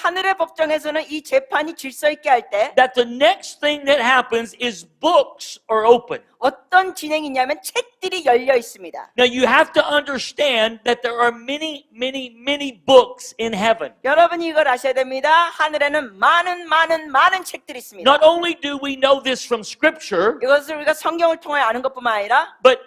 하늘의 법정에서는 이 재판이 질서 있게 할 때 that the next thing that happens is books are open. 어떤 진행이 있냐면 책들이 열려 있습니다. Now you have to understand that there are many books in heaven. 여러분이 이걸 아셔야 됩니다. 하늘에는 많은 책들이 있습니다. Not only do we know this from scripture, 이것을 우리가 성경을 통해 아는 것뿐만 아니라 but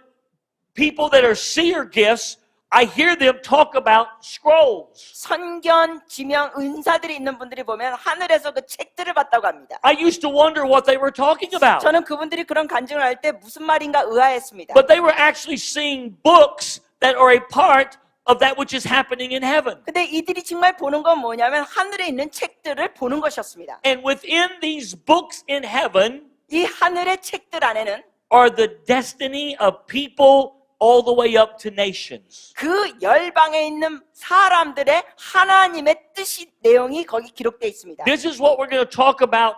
people that are seer gifts, I hear them talk about scrolls. 선견, 지명, 은사들이 있는 분들이 보면 하늘에서 그 책들을 봤다고 합니다. I used to wonder what they were talking about. 저는 그분들이 그런 간증을 할 때 무슨 말인가 의아했습니다. But they were actually seeing books that are a part of that which is happening in heaven. 근데 이들이 정말 보는 건 뭐냐면 하늘에 있는 책들을 보는 것이었습니다. And within these books in heaven 이 하늘의 책들 안에는 are the destiny of people all the way up to nations. 그 열방에 있는 사람들의 하나님의 뜻이 내용이 거기 기록되어 있습니다. This is what we're going to talk about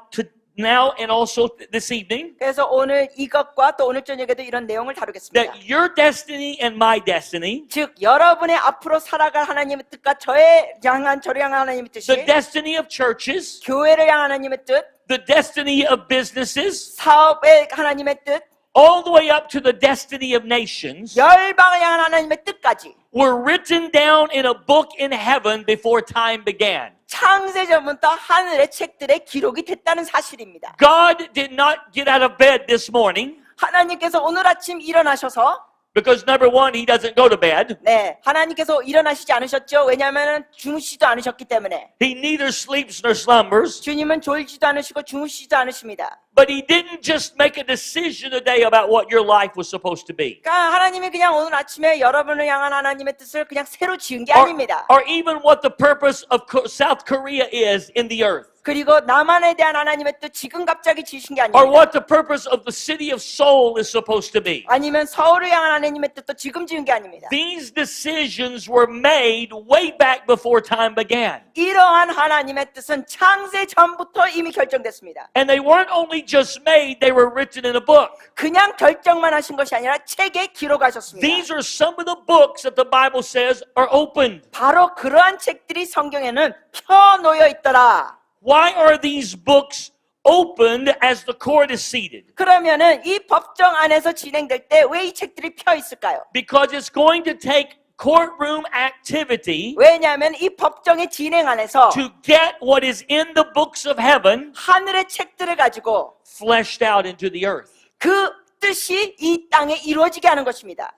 now and also this evening. 그래서 오늘 이것과 또 오늘 저녁에도 이런 내용을 다루겠습니다. That your destiny and my destiny, 즉 여러분의 앞으로 살아갈 하나님의 뜻과 저를 향한 하나님의 뜻이 the destiny of churches, 교회를 향한 하나님의 뜻, the destiny of businesses, 사업의 하나님의 뜻, all the way up to the destiny of nations, 열방을 향한 하나님의 뜻까지 were written down in a book in heaven before time began. 창세전부터 하늘의 책들에 기록이 됐다는 사실입니다. God did not get out of bed this morning 하나님께서 오늘 아침 일어나셔서 because number one, he doesn't go to bed. 하나님께서 일어나시지 않으셨죠. 왜냐하면 주무시지도 않으셨기 때문에. He neither sleeps nor slumbers. 주님은 졸지도 않으시고 주무시지도 않으십니다. But he didn't just make a decision today about what your life was supposed to be. 그러니까 하나님이 그냥 오늘 아침에 여러분을 향한 하나님의 뜻을 그냥 새로 지은 게 아닙니다. Or even what the purpose of South Korea is in the earth. 그리고 남한에 대한 하나님의 뜻 지금 갑자기 지으신 게 Or 아닙니다. what the purpose of the city of Seoul is supposed to be. 아니면 서울을 향한 하나님의 뜻도 지금 지은 게 아닙니다. These decisions were made way back before time began. 이러한 하나님의 뜻은 창세 전부터 이미 결정됐습니다. And they weren't only just made, they were written in a book. 그냥 결정만 하신 것이 아니라 책에 기록하셨습니다. These are some of the books that the Bible says are opened. 바로 그러한 책들이 성경에는 펴놓여 있더라. Why are these books opened as the court is seated? 그러면은 이 법정 안에서 진행될 때 왜 이 책들이 펴 있을까요? Because it's going to take courtroom activity 왜냐하면 이 법정의 진행 안에서 to get what is in the books of heaven 하늘의 책들을 가지고 fleshed out into the earth. 그 뜻이 이 땅에 이루어지게 하는 것입니다.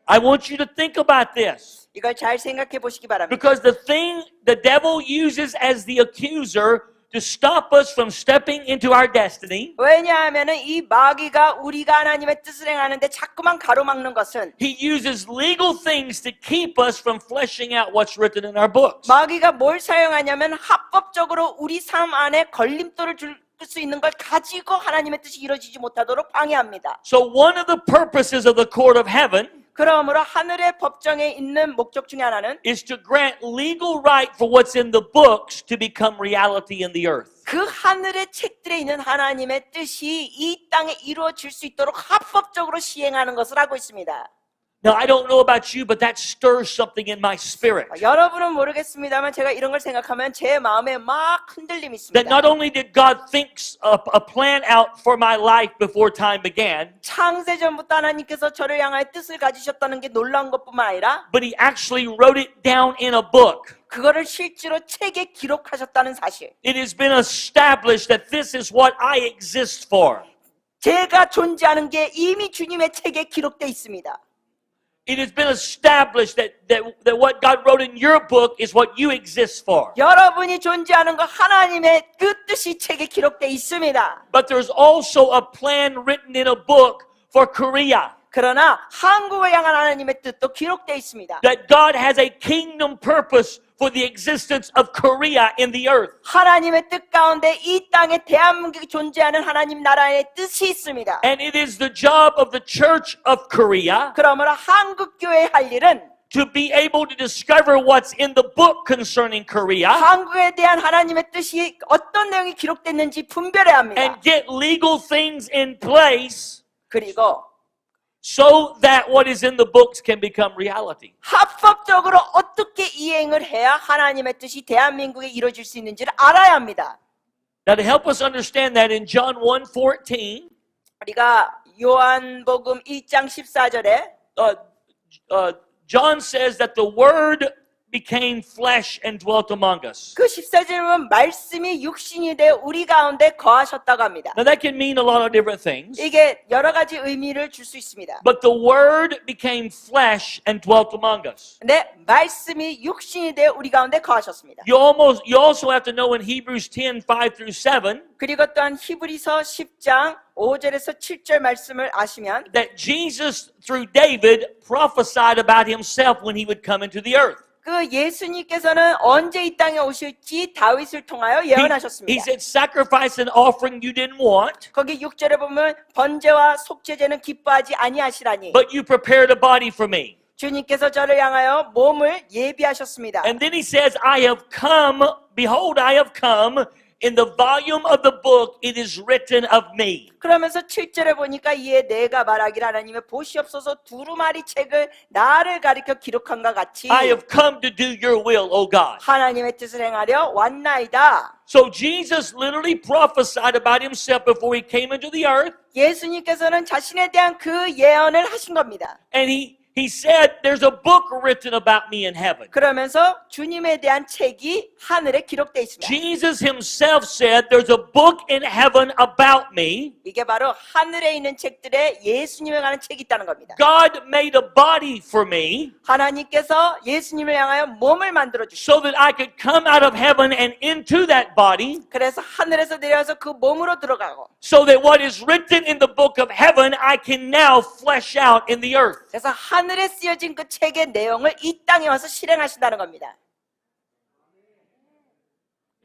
I want you to think about this. 이걸 잘 생각해 보시기 바랍니다. Because the thing the devil uses as the accuser to stop us from stepping into our destiny, 왜냐하면은 이 마귀가 우리가 하나님의 뜻을 행하는데 자꾸만 가로막는 것은 he uses legal things to keep us from fleshing out what's written in our books. 마귀가 뭘 사용하냐면 합법적으로 우리 삶 안에 걸림돌을 줄 수 있는 걸 가지고 하나님의 뜻이 이루어지지 못하도록 방해합니다. So one of the purposes of the court of heaven 그러므로 하늘의 법정에 있는 목적 중에 하나는 is to grant legal right for what's in the books to become reality in the earth. 그 하늘의 책들에 있는 하나님의 뜻이 이 땅에 이루어질 수 있도록 합법적으로 시행하는 것을 하고 있습니다. Now, I don't know about you, but that stirs something in my spirit. 여러분은 모르겠습니다만 제가 이런 걸 생각하면 제 마음에 막 흔들림이 That 있습니다. not only did God think a plan out for my life before time began, 창세 전부터 하나님께서 저를 향하여 뜻을 가지셨다는 게 놀라운 것뿐만 아니라 but He actually wrote it down in a book. 그거를 실제로 책에 기록하셨다는 사실. It has been established that this is what I exist for. 제가 존재하는 게 이미 주님의 책에 기록되어 있습니다. It has been established that what God wrote in your book is what you exist for. 여러분이 존재하는 거 하나님의 그 뜻이 책에 기록되어 있습니다. But there's also a plan written in a book for Korea. 그러나 한국을 향한 하나님의 뜻도 기록되어 있습니다. That God has a kingdom purpose for the existence of Korea in the earth. 하나님의 뜻 가운데 이 땅에 대한민국이 존재하는 하나님 나라의 뜻이 있습니다. And it is the job of the Church of Korea 그러므로 한국 교회의 할 일은 to be able to discover what's in the book concerning Korea 한국에 대한 하나님의 뜻이 어떤 내용이 기록됐는지 분별해야 합니다. and get legal things in place 그리고 so that what is in the books can become reality. 합법적으로 어떻게 이행을 해야 하나님의 뜻이 대한민국에 이루어질 수 있는지를 알아야 합니다. Now to help us understand that in John 1:14, 우리가 요한복음 1장 14절에 John says that the Word became flesh and dwelt among us. 그 14절에 보면 말씀이 육신이 되어 우리 가운데 거하셨다고 합니다. Now that can mean a lot of different things. 이게 여러 가지 의미를 줄 수 있습니다. But the Word became flesh and dwelt among us. 근데 말씀이 육신이 되어 우리 가운데 거하셨습니다. You also have to know in Hebrews 10:5-7 그리고 또한 히브리서 10장 5절에서 7절 말씀을 아시면 that Jesus through David prophesied about himself when he would come into the earth. 그 예수님께서는 언제 이 땅에 오실지 다윗을 통하여 He 예언하셨습니다. said, sacrifice and offering you didn't want, 거기 6절에 보면 번제와 속죄제는 기뻐하지 아니하시라니 but you prepared a body for me. 주님께서 저를 향하여 몸을 예비하셨습니다. And then he says, I have come, behold, I have come. In the volume of the book, it is written of me. 그러면서 7절에 보니까 이에 내가 말하기를 하나님의 보시옵소서 두루마리 책을 나를 가리켜 기록한과 같이 I have come to do your will, O God. 하나님의 뜻을 행하려 왔나이다. So Jesus literally prophesied about himself before he came into the earth. 예수님께서는 자신에 대한 그 예언을 하신 겁니다. And he said, there's a book written about me in heaven. 그러면서 주님에 대한 책이 하늘에 기록되어 있습니다. Jesus himself said, there's a book in heaven about me. 이게 바로 하늘에 있는 책들에 예수님에 관한 책이 있다는 겁니다. God made a body for me 하나님께서 예수님을 향하여 몸을 만들어 주시고 so that I could come out of heaven and into that body 그래서 하늘에서 내려와서 그 몸으로 들어가고 so that what is written in the book of heaven I can now flesh out in the earth. 그래서 하늘에 쓰여진 그 책의 내용을 이 땅에 와서 실행하신다는 겁니다.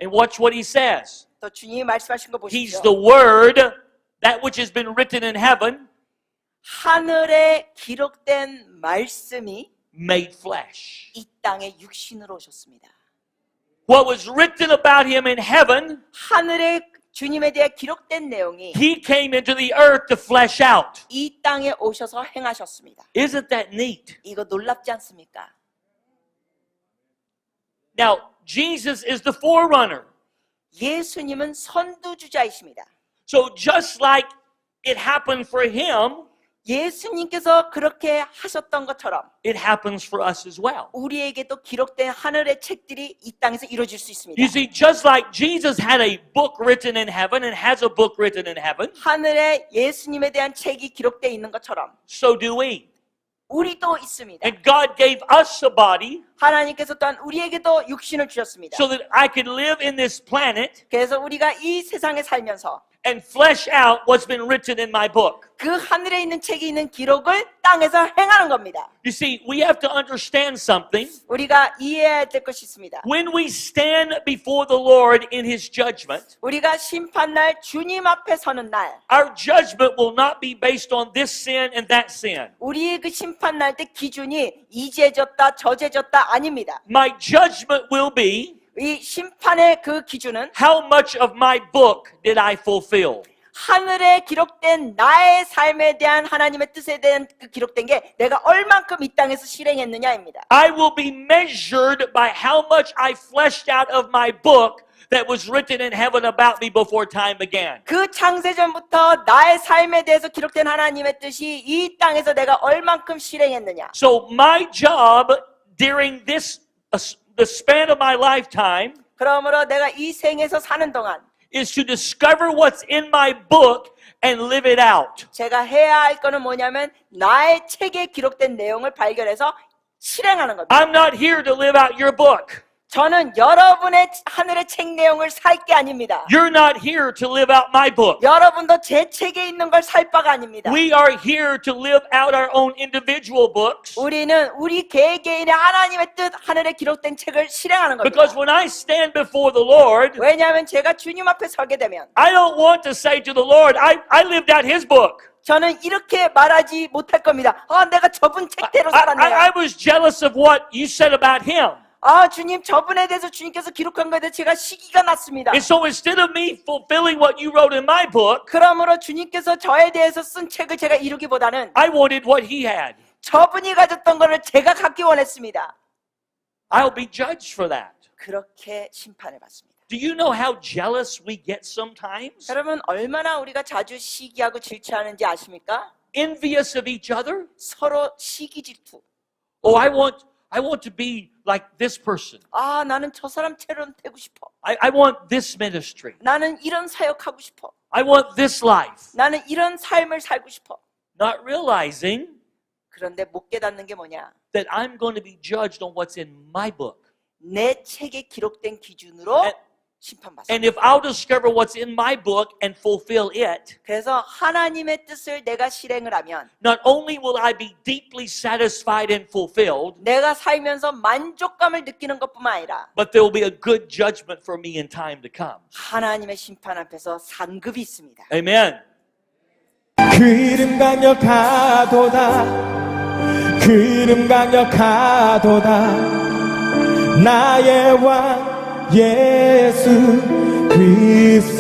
And watch what he says. 또 주님이 말씀하신 거 He's 보십시오. the word, that which has been written in heaven, 하늘에 기록된 말씀이 made flesh. 이 땅에 육신으로 오셨습니다. What was written about him in heaven, 하늘에 주님에 대해 기록된 내용이 he came into the earth to flesh out. 이 땅에 오셔서 행하셨습니다. Isn't that neat? 이거 놀랍지 않습니까? Now, Jesus is the forerunner. 예수님은 선두주자이십니다. So just like it happened for him, 예수님께서 그렇게 하셨던 것처럼 it happens for us as well. 우리에게도 기록된 하늘의 책들이 이 땅에서 이루어질 수 있습니다. You see, just like Jesus had a book written in heaven and has a book written in heaven, 하늘에 예수님에 대한 책이 기록되어 있는 것처럼 so do we. 우리도 있습니다. And God gave us a body 하나님께서 또한 우리에게도 육신을 주셨습니다. so that I could live in this planet 그래서 우리가 이 세상에 살면서 and flesh out what's been written in my book. 그 하늘에 있는 책이 있는 기록을 땅에서 행하는 겁니다. You see, we have to understand something. 우리가 이해해야 될 것이 있습니다. When we stand before the Lord in His judgment, 우리가 심판날 주님 앞에 서는 날 our judgment will not be based on this sin and that sin. 우리의 그 심판날 때 기준이 이죄졌다 저죄졌다 아닙니다. My judgment will be 이 심판의 그 기준은 how much of my book did I fulfill? 하늘에 기록된 나의 삶에 대한 하나님의 뜻에 대한 그 기록된 게 내가 얼만큼 이 땅에서 실행했느냐입니다. I will be measured by how much I fleshed out of my book that was written in heaven about me before time began. 그 창세전부터 나의 삶에 대해서 기록된 하나님의 뜻이 이 땅에서 내가 얼만큼 실행했느냐. So my job during this the span of my lifetime 그러므로 내가 이 생에서 사는 동안 is to discover what's in my book and live it out. 제가 해야 할 거는 뭐냐면 나의 책에 기록된 내용을 발견해서 실행하는 겁니다. I'm not here to live out your book. 저는 여러분의 하늘의 책 내용을 살 게 아닙니다. You're not here to live out my book. 여러분도 제 책에 있는 걸 살 바가 아닙니다. We are here to live out our own individual books. 우리는 우리 개개인의 하나님의 뜻 하늘에 기록된 책을 실행하는 겁니다. Because when I stand before the Lord, 왜냐하면 제가 주님 앞에 서게 되면 I don't want to say to the Lord, I lived out His book. 저는 이렇게 말하지 못할 겁니다. 내가 저분 책대로 I 살았네요. was jealous of what you said about Him. 아, 주님, 저분에 대해서 주님께서 기록한 거에 대해 제가 시기가 났습니다. And so instead of me fulfilling what you wrote in my book, 그러므로 주님께서 저에 대해서 쓴 책을 제가 이루기보다는 I wanted what he had. 저분이 가졌던 거를 제가 갖기 원했습니다. I'll be judged for that. 그렇게 심판을 받습니다. Do you know how jealous we get sometimes? 여러분, 얼마나 우리가 자주 시기하고 질투하는지 아십니까? Envious of each other? 서로 시기 질투. Oh, I want to be like this person. 아, 나는 저 사람처럼 되고 싶어. I want this ministry. 나는 이런 사역하고 싶어. I want this life. 나는 이런 삶을 살고 싶어. Not realizing 그런데 못 깨닫는 게 뭐냐? that I'm going to be judged on what's in my book. 내 책에 기록된 기준으로 심판받습니다. And if I'll discover what's in my book and fulfill it, 그래서 하나님의 뜻을 내가 실행을 하면 not only will I be deeply satisfied and fulfilled, 내가 살면서 만족감을 느끼는 것뿐만 아니라 but there will be a good judgment for me in time to come. 하나님의 심판 앞에서 상급이 있습니다. Amen. 그 이름 강력하도다 그 이름 강력하도다 나의 왕 예수 그리스도